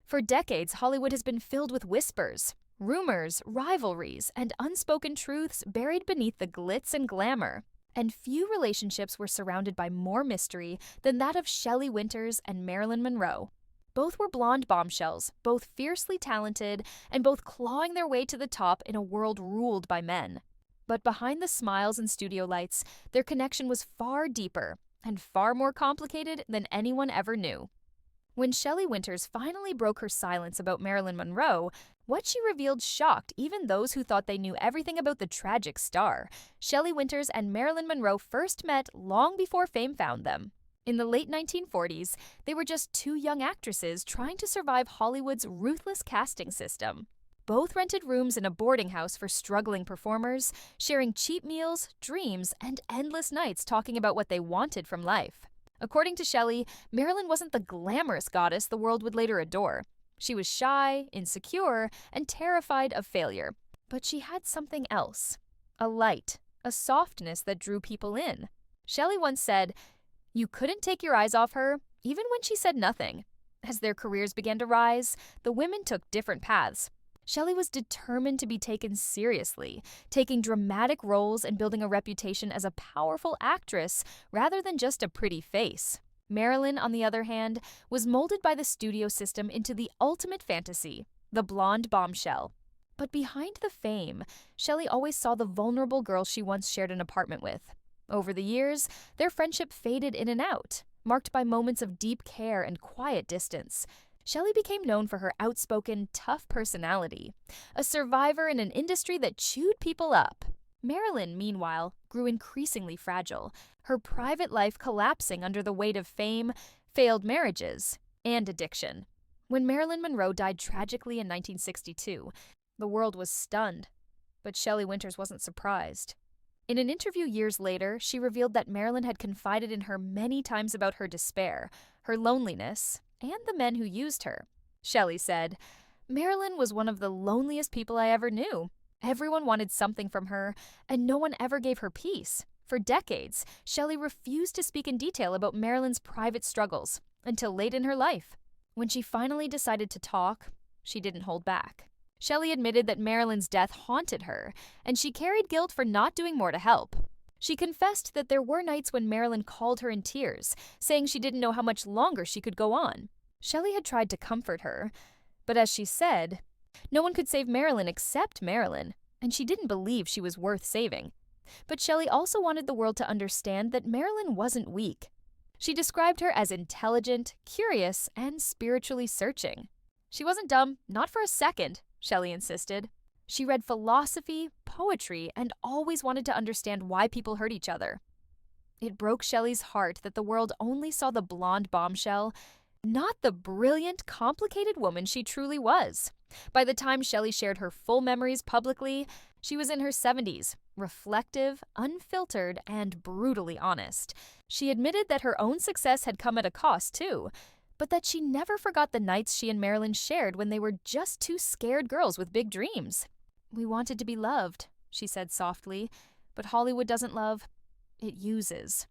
For decades, Hollywood has been filled with whispers, rumors, rivalries, and unspoken truths buried beneath the glitz and glamour. And few relationships were surrounded by more mystery than that of Shelley Winters and Marilyn Monroe. Both were blonde bombshells, both fiercely talented, and both clawing their way to the top in a world ruled by men. But behind the smiles and studio lights, their connection was far deeper and far more complicated than anyone ever knew. When Shelley Winters finally broke her silence about Marilyn Monroe, what she revealed shocked even those who thought they knew everything about the tragic star. Shelley Winters and Marilyn Monroe first met long before fame found them. In the late 1940s, they were just two young actresses trying to survive Hollywood's ruthless casting system. Both rented rooms in a boarding house for struggling performers, sharing cheap meals, dreams, and endless nights talking about what they wanted from life. According to Shelley, Marilyn wasn't the glamorous goddess the world would later adore. She was shy, insecure, and terrified of failure. But she had something else. A light, a softness that drew people in. Shelley once said, "You couldn't take your eyes off her, even when she said nothing." As their careers began to rise, the women took different paths. Shelley was determined to be taken seriously, taking dramatic roles and building a reputation as a powerful actress rather than just a pretty face. Marilyn, on the other hand, was molded by the studio system into the ultimate fantasy, the blonde bombshell. But behind the fame, Shelley always saw the vulnerable girl she once shared an apartment with. Over the years, their friendship faded in and out, marked by moments of deep care and quiet distance. Shelley became known for her outspoken, tough personality, a survivor in an industry that chewed people up. Marilyn, meanwhile, grew increasingly fragile, her private life collapsing under the weight of fame, failed marriages, and addiction. When Marilyn Monroe died tragically in 1962, the world was stunned, but Shelley Winters wasn't surprised. In an interview years later, she revealed that Marilyn had confided in her many times about her despair, her loneliness, and the men who used her. Shelley said, "Marilyn was one of the loneliest people I ever knew. Everyone wanted something from her, and no one ever gave her peace." For decades, Shelley refused to speak in detail about Marilyn's private struggles, until late in her life. When she finally decided to talk, she didn't hold back. Shelley admitted that Marilyn's death haunted her, and she carried guilt for not doing more to help. She confessed that there were nights when Marilyn called her in tears, saying she didn't know how much longer she could go on. Shelley had tried to comfort her, but as she said, no one could save Marilyn except Marilyn, and she didn't believe she was worth saving. But Shelley also wanted the world to understand that Marilyn wasn't weak. She described her as intelligent, curious, and spiritually searching. She wasn't dumb, not for a second, Shelley insisted. She read philosophy, poetry, and always wanted to understand why people hurt each other. It broke Shelley's heart that the world only saw the blonde bombshell, not the brilliant, complicated woman she truly was. By the time Shelley shared her full memories publicly, she was in her 70s, reflective, unfiltered, and brutally honest. She admitted that her own success had come at a cost, too, but that she never forgot the nights she and Marilyn shared when they were just two scared girls with big dreams. "We wanted to be loved," she said softly, "but Hollywood doesn't love, it uses."